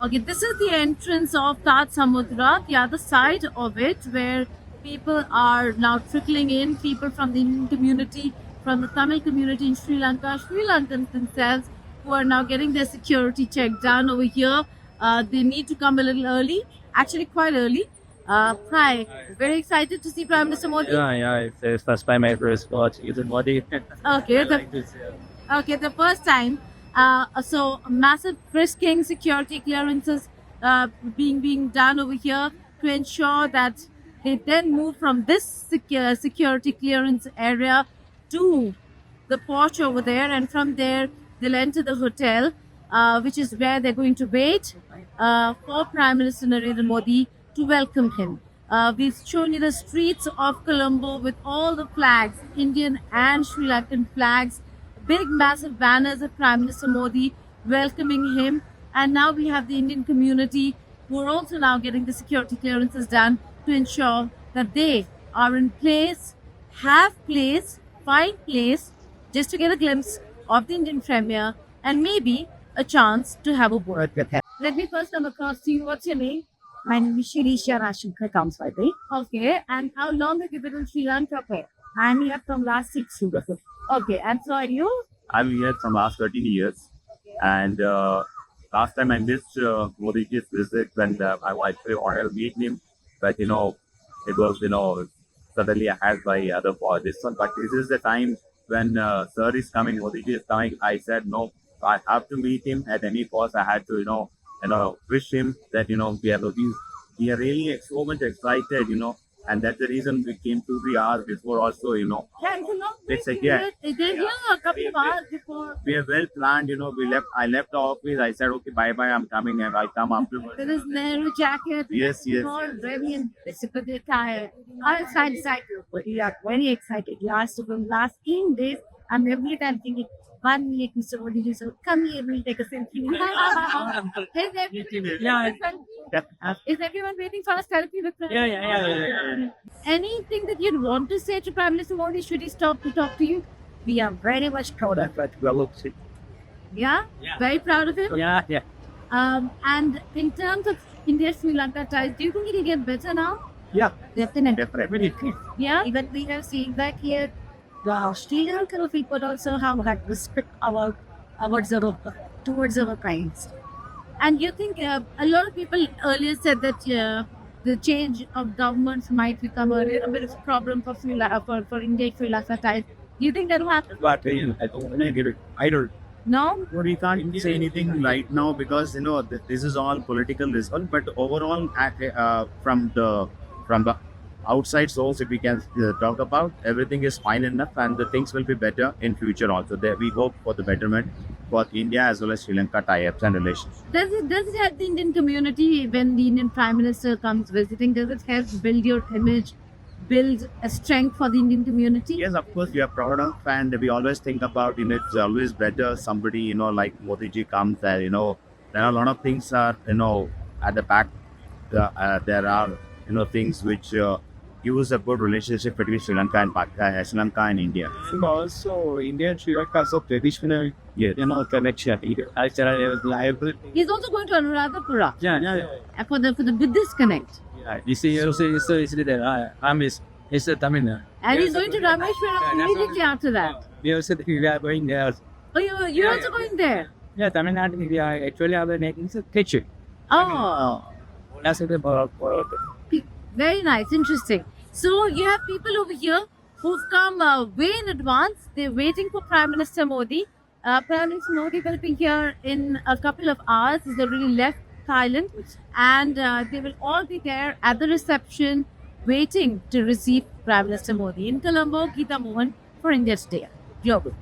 Okay, this is the entrance of Taj Samudra, the other side of it, where people are now trickling in, people from the Indian community, from the Tamil community in Sri Lanka, Sri Lankans themselves, who are now getting their security check done over here. They need to come a little early, actually quite early. Hi, very excited to see Prime Minister Modi. Yeah, it's the first time I ever watched Ethan Modi. Okay, okay, the first time. So massive frisking, security clearances being done over here to ensure that they then move from this security clearance area to the porch over there, and from there they'll enter the hotel, which is where they're going to wait for Prime Minister Narendra Modi to welcome him. We've shown you the streets of Colombo with all the flags, Indian and Sri Lankan flags, big massive banners of Prime Minister Modi welcoming him. And now we have the Indian community who are also now getting the security clearances done to ensure that they are in place, find place, just to get a glimpse of the Indian Premier and maybe a chance to have a word with him. Let me first come across to you. What's your name? My name is Shirisha Rashankar Kamswati. Okay, and how long have you been in Sri Lanka for? I'm here from last 6 years. Okay, and so are you? I'm here from last 13 years. And last time I missed Modi's visit when I actually wanted to meet him. But, it was, suddenly I had my other for this one. But this is the time when Sir is coming, Modi is coming. I said, no, I have to meet him at any cost. I had to, wish him that, we are really so much excited, and that's the reason we came 2-3 hours before also, Yeah, it's a long way. It's like, yeah. They're here a couple of hours before. We are well planned, I left the office. I said, okay, bye bye, I'm coming, and I'll come afterwards. There is Nehru jacket. Yes. All very anticipated tired. I'm excited. We are very excited. Last 8 days, I'm every time thinking, 1 minute, Mr. Modi ji, so come here, we'll take a selfie. Is everyone waiting for a selfie with Prime? Yeah. Anything that you'd want to say to Prime Minister Modi? Should he stop to talk to you? We are very much proud of it. Yeah? Very proud of him? Yeah. And in terms of India-Sri Lanka ties, do you think it'll get better now? Yeah. Definitely. Yeah? Even we have seen that here, the Sri Lankan people also have had respect towards our crimes. And you think a lot of people earlier said that the change of governments might become a little bit of a problem for India-Sri Lanka ties. Do you think that will happen? But I don't get it either. No? We can't say anything right now because this is all political result. But overall, from the outside source, if we can talk about, everything is fine enough, and the things will be better in future also. There we hope for the betterment for India as well as Sri Lanka tie-ups and relations. Does it help the Indian community when the Indian Prime Minister comes visiting? Does it help build your image, build a strength for the Indian community? Yes, of course, we are proud of, and we always think about, it's always better somebody, like Modi ji comes there, there are a lot of things are, at the back, there are, things which use a good relationship between Sri Lanka and India. Also, India and Sri Lanka are so traditional, connection. He's also going to Anuradhapura for the Buddhist connect. You see, it's there. It's a Tamil. And he's going to Rameshwaram immediately after that. We also we are going there. Oh, you're also going there? Yeah, Tamil Nadu, we are actually our name is a teacher. Oh, That's it about. very nice, interesting. So you have people over here who've come way in advance. They're waiting for Prime Minister Modi. Prime Minister Modi will be here in a couple of hours. He's already left Thailand, and they will all be there at the reception, waiting to receive Prime Minister Modi in Colombo. Geeta Mohan for India Today Global.